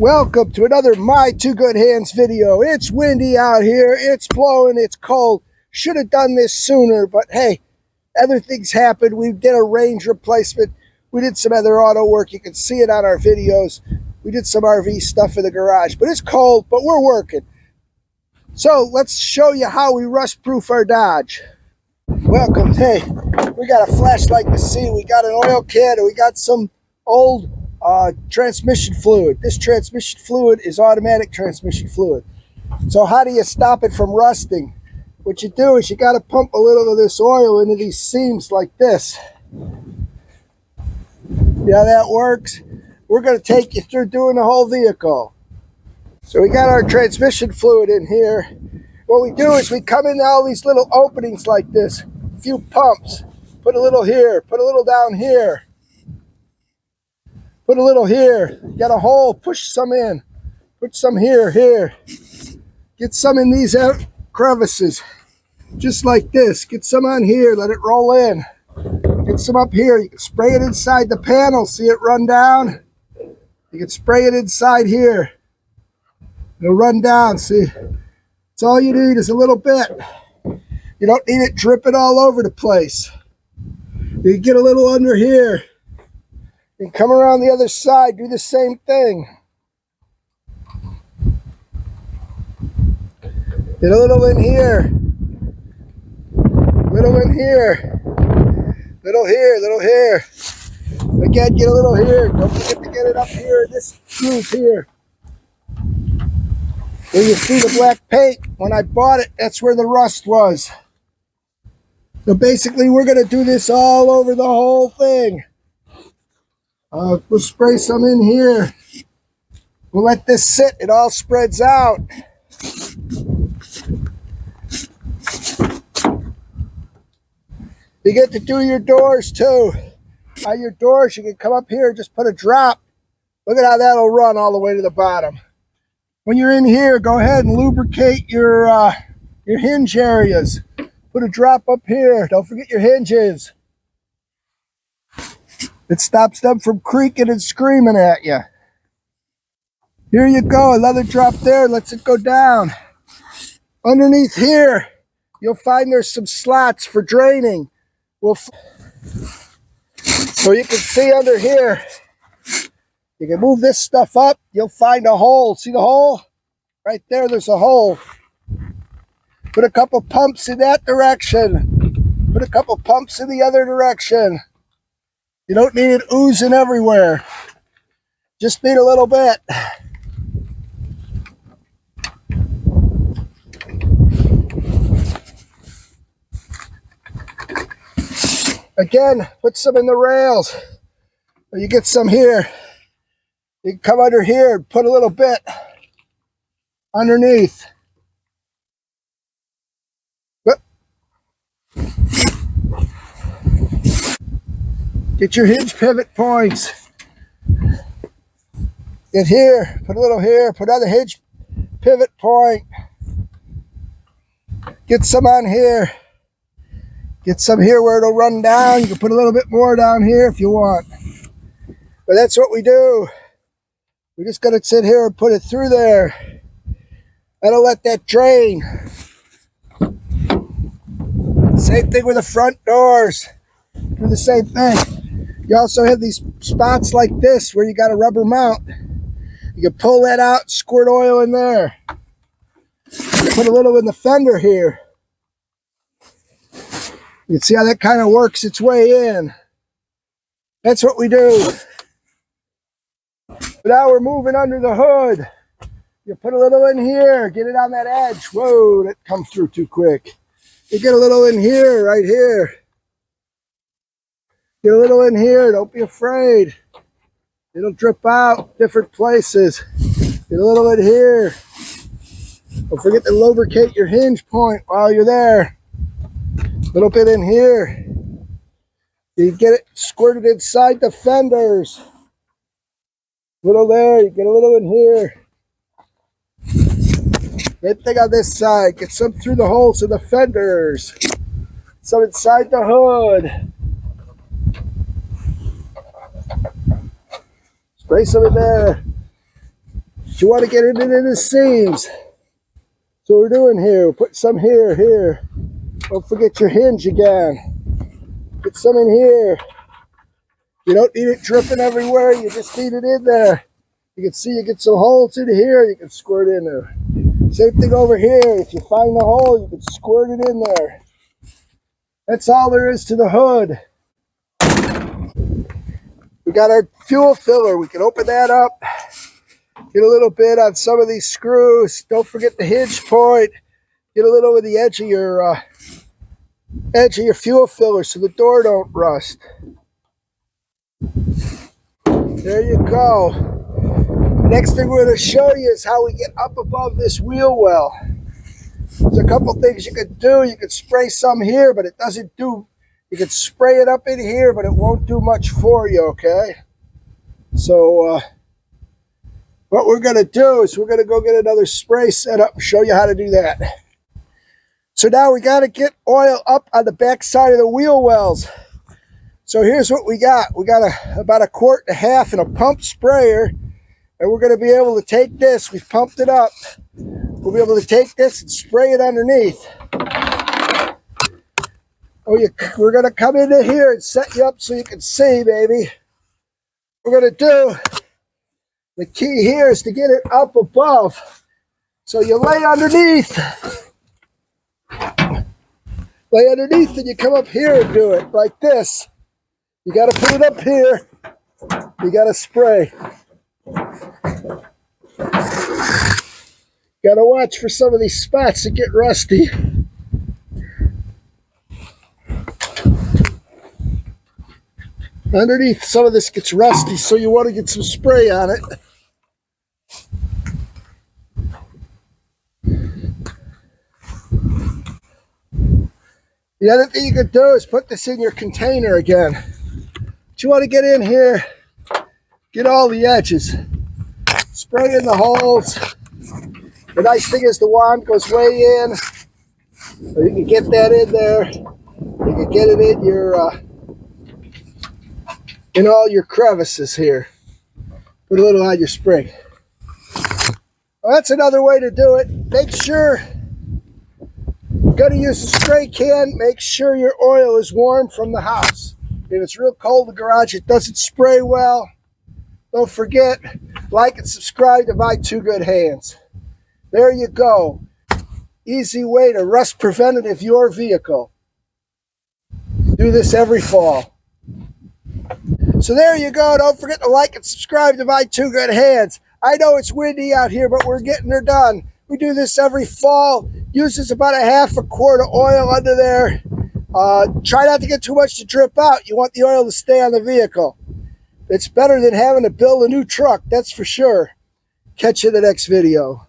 Welcome to another My Two Good Hands video. It's windy out here, it's blowing, it's cold. Should have done this sooner, but hey, other things happened. We did a range replacement. We did some other auto work. You can see it on our videos. We did some RV stuff in the garage, but it's cold, but we're working. So let's show you how we rust-proof our Dodge. Welcome. Hey, we got a flashlight to see. We got an oil can, and we got some old transmission fluid. This transmission fluid is automatic transmission fluid. So how do you stop it from rusting? What you do is you got to pump a little of this oil into these seams like this. See how that works? We're going to take you through doing the whole vehicle. So we got our transmission fluid in here. What we do is we come into all these little openings like this. A few pumps. Put a little here. Put a little down here. Put a little here. Got a hole. Push some in. Put some here. Get some in these crevices. Just like this. Get some on here. Let it roll in. Get some up here. You can spray it inside the panel. See it run down? You can spray it inside here. It'll run down. See? That's all you need is a little bit. You don't need it dripping all over the place. You can get a little under here. And come around the other side, do the same thing. Get a little in here. Little in here. Little here, little here. Again, get a little here. Don't forget to get it up here in this groove here. Where you see the black paint, when I bought it, that's where the rust was. So basically, we're going to do this all over the whole thing. We'll spray some in here. We'll let this sit. It all spreads out. You get to do your doors too. On your doors, you can come up here and just put a drop. Look at how that'll run all the way to the bottom. When you're in here, go ahead and lubricate your hinge areas. Put a drop up here. Don't forget your hinges. It stops them from creaking and screaming at you. Here you go, another drop there, lets it go down. Underneath here, you'll find there's some slots for draining. So you can see under here, you can move this stuff up, you'll find a hole. See the hole? Right there, there's a hole. Put a couple pumps in that direction. Put a couple pumps in the other direction. You don't need it oozing everywhere. Just need a little bit. Again, put some in the rails. Or you get some here. You can come under here and put a little bit underneath. Get your hinge pivot points. Get here, put a little here, put another hinge pivot point. Get some on here. Get some here where it'll run down. You can put a little bit more down here if you want. But that's what we do. We're just going to sit here and put it through there. That'll let that drain. Same thing with the front doors. Do the same thing. You also have these spots like this where you got a rubber mount. You can pull that out, squirt oil in there. Put a little in the fender here. You can see how that kind of works its way in. That's what we do. But now we're moving under the hood. You put a little in here, get it on that edge. Whoa, that comes through too quick. You get a little in here, right here. Get a little in here, don't be afraid. It'll drip out different places. Get a little in here. Don't forget to lubricate your hinge point while you're there. A little bit in here. You get it squirted inside the fenders. A little there, you get a little in here. Same thing on this side. Get some through the holes in the fenders. Some inside the hood. Spray some in there. you want to get it into the seams. So we're doing here, put some here. Don't forget your hinge again. Put some in here. You don't need it dripping everywhere, you just need it in there. You can see you get some holes in here, you can squirt in there. Same thing over here, if you find the hole, you can squirt it in there. That's all there is to the hood. We got our fuel filler, we can open that up. Get a little bit on some of these screws. Don't forget the hinge point. Get a little over the edge of your fuel filler so the door don't rust. There you go. The next thing we're going to show you is how we get up above this wheel well. There's a couple things you could do. You could spray some here, but it doesn't do. You could spray it up in here, but it won't do much for you, okay? So what we're going to do is we're going to go get another spray set up and show you how to do that. So now we got to get oil up on the back side of the wheel wells. So here's what we got. We got about 1.5 quarts in a pump sprayer, and we're going to be able to take this. We've pumped it up. We'll be able to take this and spray it underneath. We're going to come into here and set you up so you can see, baby. We're going to do, the key here is to get it up above. So you lay underneath. Lay underneath and you come up here and do it like this. You got to put it up here. You got to spray. Got to watch for some of these spots that get rusty. Underneath, some of this gets rusty, so you want to get some spray on it. The other thing you could do is put this in your container again. But you want to get in here, get all the edges, spray in the holes. The nice thing is the wand goes way in, so you can get that in there. You can get it in your in all your crevices here. Put a little on your spring. Well, that's another way to do it. Make sure you're going to use a spray can. Make sure your oil is warm from the house. If it's real cold in the garage, it doesn't spray well. Don't forget, like and subscribe to My Two Good Hands. There you go. Easy way to rust preventative your vehicle. Do this every fall. So there you go. Don't forget to like and subscribe to My Two Good Hands. I know it's windy out here, but we're getting her done. We do this every fall. Uses about 1/2 quart of oil under there. Try not to get too much to drip out. You want the oil to stay on the vehicle. It's better than having to build a new truck, that's for sure. Catch you in the next video.